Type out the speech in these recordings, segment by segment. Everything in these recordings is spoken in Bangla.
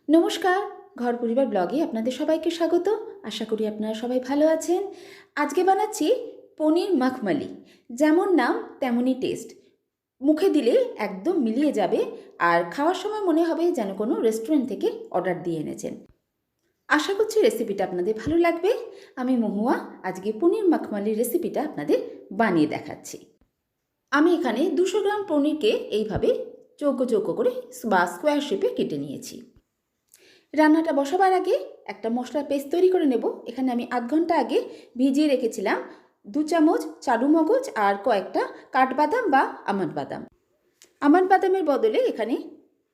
নমস্কার, ঘর পরিবার ব্লগে আপনাদের সবাইকে স্বাগত। আশা করি আপনারা সবাই ভালো আছেন। আজকে বানাচ্ছি পনির মাখমালি। যেমন নাম তেমনই টেস্ট। মুখে দিলে একদম মিলিয়ে যাবে আর খাওয়ার সময় মনে হবে যেন কোনো রেস্টুরেন্ট থেকে অর্ডার দিয়ে এনেছেন। আশা করছি রেসিপিটা আপনাদের ভালো লাগবে। আমি মহুয়া আজকে পনির মাখমালির রেসিপিটা আপনাদের বানিয়ে দেখাচ্ছি। আমি এখানে 200 গ্রাম পনিরকে এইভাবে চৌকো চৌকো করে বা স্কোয়ার শেপে কেটে নিয়েছি। রান্নাটা বসাবার আগে একটা মশলার পেস্ট তৈরি করে নেব। এখানে আমি আধ ঘন্টা আগে ভিজিয়ে রেখেছিলাম 2 চামচ চারু মগজ আর কয়েকটা কাঠবাদাম বা আমন্ড বাদাম। আমন্ড বাদামের বদলে এখানে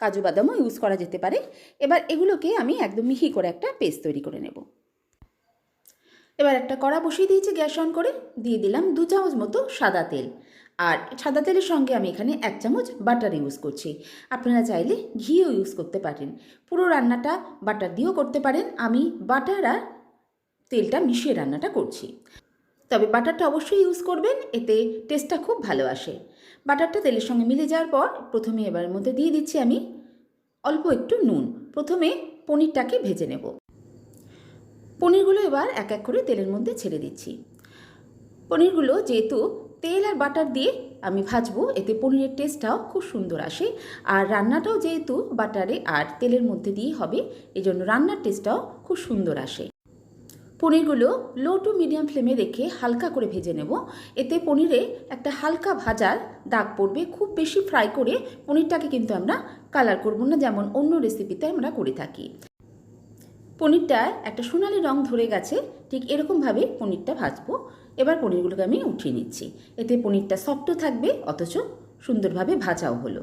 কাজু বাদামও ইউজ করা যেতে পারে। এবার এগুলোকে আমি একদম মিহি করে একটা পেস্ট তৈরি করে নেব। এবার একটা কড়া বসিয়ে দিয়েছি গ্যাস অন করে, দিয়ে দিলাম 2 চামচ মতো সাদা তেল। আর সাদা তেলের সঙ্গে আমি এখানে 1 চামচ বাটার ইউজ করছি। আপনারা চাইলে ঘিও ইউজ করতে পারেন। পুরো রান্নাটা বাটার দিয়েও করতে পারেন। আমি বাটার আর তেলটা মিশিয়ে রান্নাটা করছি। তবে বাটারটা অবশ্যই ইউজ করবেন, এতে টেস্টটা খুব ভালো আসে। বাটারটা তেলের সঙ্গে মিলে যাওয়ার পর প্রথমে এবার মধ্যে দিয়ে দিচ্ছি আমি অল্প একটু নুন। প্রথমে পনিরটাকে ভেজে নেব। পনিরগুলো এবার এক এক করে তেলের মধ্যে ছেড়ে দিচ্ছি। পনিরগুলো যেহেতু তেল আর বাটার দিয়ে আমি ভাজবো, এতে পনিরের টেস্টটাও খুব সুন্দর আসে। আর রান্নাটাও যেহেতু বাটারে আর তেলের মধ্যে দিয়ে হবে, এজন্য রান্নার টেস্টটাও খুব সুন্দর আসে। পনিরগুলো লো টু মিডিয়াম ফ্লেমে রেখে হালকা করে ভেজে নেব। এতে পনিরে একটা হালকা ভাজার দাগ পড়বে। খুব বেশি ফ্রাই করে পনিরটাকে কিন্তু আমরা কালার করব না, যেমন অন্য রেসিপিতে আমরা করে থাকি। পনিরটা একটা সোনালি রং ধরে গেছে, ঠিক এরকমভাবে পনিরটা ভাজবো। এবার পনিরগুলোকে আমি উঠিয়ে নিচ্ছি। এতে পনিরটা সফটও থাকবে, অথচ সুন্দরভাবে ভাজাও হলো।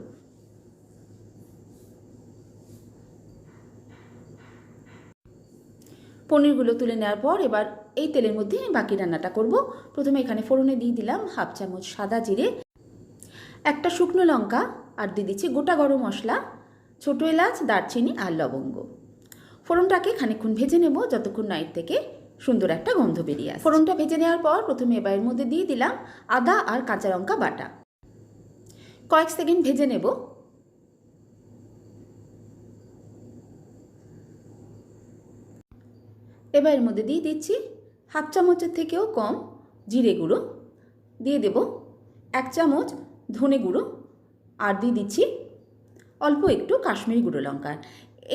পনিরগুলো তুলে নেওয়ার পর এবার এই তেলের মধ্যে বাকি রান্নাটা করব। প্রথমে এখানে ফোড়নে দিয়ে দিলাম 1/2 চামচ সাদা জিরে, একটা শুকনো লঙ্কা, আর দিয়ে দিচ্ছি গোটা গরম মশলা, ছোটো এলাচ, দারচিনি আর লবঙ্গ। ফোড়নটাকে খানিকক্ষণ ভেজে নেব, যতক্ষণ না এর থেকে সুন্দর একটা গন্ধ বেরিয়ে আসে। ফোড়নটা ভেজে নেওয়ার পর প্রথমে এবার এর মধ্যে দিয়ে দিলাম আদা আর কাঁচা লঙ্কা বাটা। কয়েক সেকেন্ড ভেজে নেব। এবার এর মধ্যে দিয়ে দিচ্ছি 1/2 চামচের থেকেও কম জিরে গুঁড়ো, দিয়ে দেব 1 চামচ ধনে গুঁড়ো, আর দিয়ে দিচ্ছি অল্প একটু কাশ্মীরি গুঁড়ো লঙ্কা।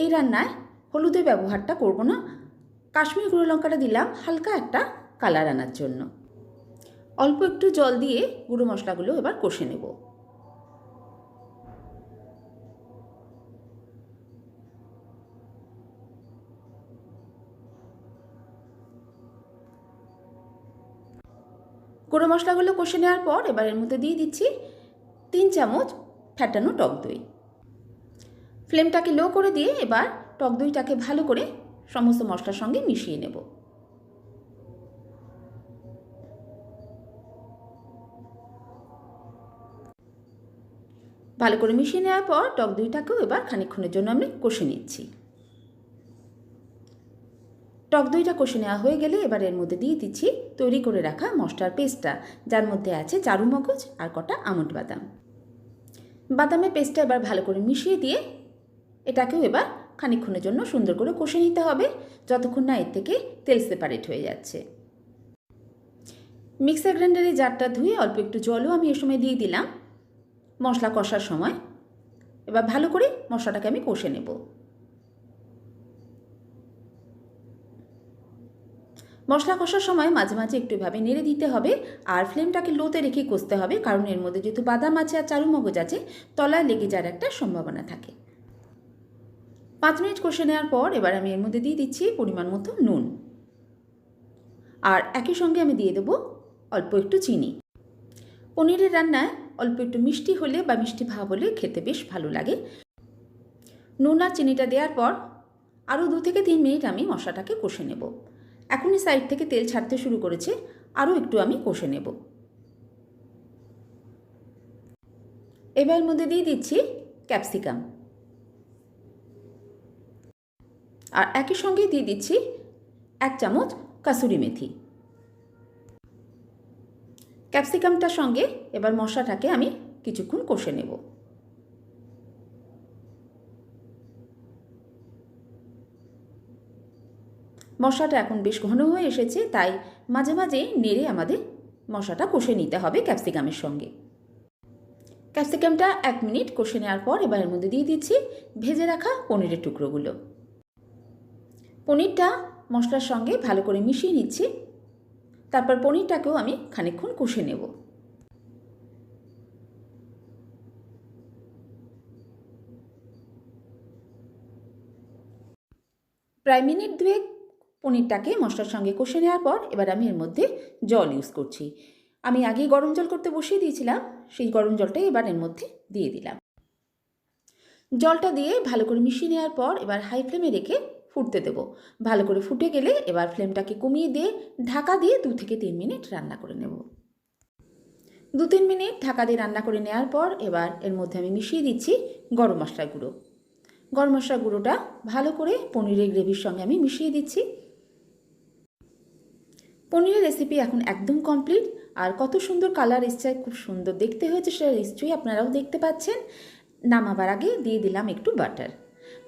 এই রান্নায় হলুদের ব্যবহারটা করব না, কাশ্মীরি গুঁড়ো লঙ্কাটা দিলাম হালকা একটা কালার আনার জন্য। অল্প একটু জল দিয়ে গুঁড়ো মশলাগুলো এবার কষে নেব। গুঁড়ো মশলাগুলো কষে নেওয়ার পর এবার এর মধ্যে দিয়ে দিচ্ছি 3 চামচ ফ্যাটানো টক দই। ফ্লেমটাকে লো করে দিয়ে এবার টক দইটাকে ভালো করে সমস্ত মশলার সঙ্গে মিশিয়ে নেব। ভালো করে মিশিয়ে নেওয়ার পর টক দইটাকেও এবার খানিকক্ষণের জন্য আমি কষে নিচ্ছি। টক দইটা কষে নেওয়া হয়ে গেলে এবার এর মধ্যে দিয়ে দিচ্ছি তৈরি করে রাখা মশলার পেস্টটা, যার মধ্যে আছে চারু মগজ আর কটা আমন্ড বাদাম। বাদামের পেস্টটা এবার ভালো করে মিশিয়ে দিয়ে এটাকেও এবার খানিকক্ষণের জন্য সুন্দর করে কষে নিতে হবে, যতক্ষণ না এর থেকে তেল সেপারেট হয়ে যাচ্ছে। মিক্সার গ্রাইন্ডারে জারটা ধুয়ে অল্প একটু জলও আমি এ সময় দিয়ে দিলাম মশলা কষার সময়। এবার ভালো করে মশলাটাকে আমি কষে নেব। মশলা কষার সময় মাঝে মাঝে একটু এভাবে নেড়ে দিতে হবে, আর ফ্লেমটাকে লোতে রেখে কষতে হবে, কারণ এর মধ্যে যেহেতু বাদাম আছে আর চারু মগজ আছে, তলায় লেগে যাওয়ার একটা সম্ভাবনা থাকে। 5 মিনিট কষে নেওয়ার পর এবার আমি এর মধ্যে দিয়ে দিচ্ছি পরিমাণ মতো নুন, আর একই সঙ্গে আমি দিয়ে দেবো অল্প একটু চিনি। পনিরের রান্নায় অল্প একটু মিষ্টি হলে বা মিষ্টি ভাব হলে খেতে বেশ ভালো লাগে। নুন আর চিনিটা দেওয়ার পর আরও 2 থেকে 3 মিনিট আমি মশলাটাকে কষে নেব। এখনই সাইড থেকে তেল ছাড়তে শুরু করেছে, আরও একটু আমি কষে নেব। এবার মধ্যে দিয়ে দিচ্ছি ক্যাপসিকাম, আর একই সঙ্গে দিয়ে দিচ্ছি 1 চামচ কাসুরি মেথি। ক্যাপসিকামটার সঙ্গে এবার মশলাটাকে আমি কিছুক্ষণ কষে নেব। মশলাটা এখন বেশ ঘন হয়ে এসেছে, তাই মাঝে মাঝে নেড়ে আমাদের মশলাটা কষে নিতে হবে ক্যাপসিকামের সঙ্গে। ক্যাপসিকামটা 1 মিনিট কষে নেওয়ার পর এবার এর মধ্যে দিয়ে দিচ্ছি ভেজে রাখা পনিরের টুকরোগুলো। পনিরটা মশলার সঙ্গে ভালো করে মিশিয়ে নিচ্ছি। তারপর পনিরটাকেও আমি খানিকক্ষণ কষে নেব। প্রায় মিনিট 2 পনিরটাকে মশলার সঙ্গে কষে নেওয়ার পর এবার আমি এর মধ্যে জল ইউজ করছি। আমি আগেই গরম জল করতে বসিয়ে দিয়েছিলাম, সেই গরম জলটাই এবার এর মধ্যে দিয়ে দিলাম। জলটা দিয়ে ভালো করে মিশিয়ে নেওয়ার পর এবার হাই ফ্লেমে রেখে ফুটতে দেবো। ভালো করে ফুটে গেলে এবার ফ্লেমটাকে কমিয়ে দিয়ে ঢাকা দিয়ে 2 থেকে 3 মিনিট রান্না করে নেব। 2-3 মিনিট ঢাকা দিয়ে রান্না করে নেওয়ার পর এবার এর মধ্যে আমি মিশিয়ে দিচ্ছি গরম মশলার গুঁড়ো। গরম মশলার গুঁড়োটা ভালো করে পনিরের গ্রেভির সঙ্গে আমি মিশিয়ে দিচ্ছি। পনিরের রেসিপি এখন একদম কমপ্লিট। আর কত সুন্দর কালার এসছে, খুব সুন্দর দেখতে হয়েছে, সেটা নিশ্চয়ই আপনারাও দেখতে পাচ্ছেন। নামাবার আগে দিয়ে দিলাম একটু বাটার।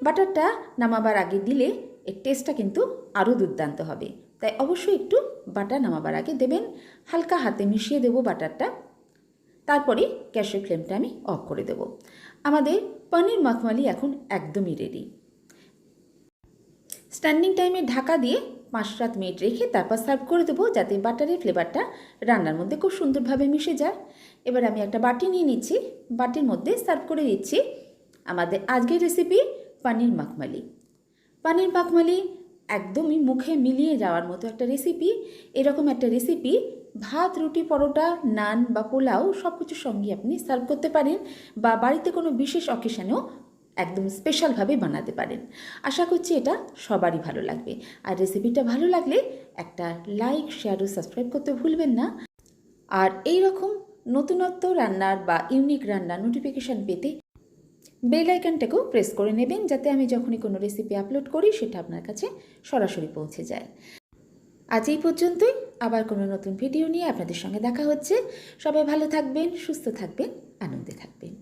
বাটারটা নামাবার আগে দিলে এর টেস্টটা কিন্তু আরও দুর্দান্ত হবে, তাই অবশ্যই একটু বাটার নামাবার আগে দেবেন। হালকা হাতে মিশিয়ে দেবো বাটারটা। তারপরে গ্যাসের ফ্লেমটা আমি অফ করে দেব। আমাদের পনির মাখমালি এখন একদমই রেডি। স্ট্যান্ডিং টাইমে ঢাকা দিয়ে 5-7 মিনিট রেখে তারপর সার্ভ করে দেবো, যাতে বাটারের ফ্লেভারটা রান্নার মধ্যে খুব সুন্দরভাবে মিশে যায়। এবার আমি একটা বাটি নিয়ে নিচ্ছি, বাটির মধ্যে সার্ভ করে দিচ্ছি আমাদের আজকের রেসিপি পনির মাখমালি। পনির মাখমালি একদমই মুখে মিলিয়ে যাওয়ার মতো একটা রেসিপি। এরকম একটা রেসিপি ভাত, রুটি, পরোটা, নান বা পোলাও সব কিছুর সঙ্গে আপনি সার্ভ করতে পারেন, বা বাড়িতে কোনো বিশেষ অকেশনেও একদম স্পেশালভাবে বানাতে পারেন। আশা করছি এটা সবারই ভালো লাগবে। আর রেসিপিটা ভালো লাগলে একটা লাইক, শেয়ার ও সাবস্ক্রাইব করতে ভুলবেন না। আর এই রকম নতুনত্ব রান্নার বা ইউনিক রান্নার নোটিফিকেশান পেতে বেল আইকনটাকেও প্রেস করে নেবেন, যাতে আমি যখনই কোনো রেসিপি আপলোড করি সেটা আপনার কাছে সরাসরি পৌঁছে যায়। আজ এই পর্যন্তই। আবার কোনো নতুন ভিডিও নিয়ে আপনাদের সঙ্গে দেখা হচ্ছে। সবাই ভালো থাকবেন, সুস্থ থাকবেন, আনন্দে থাকবেন।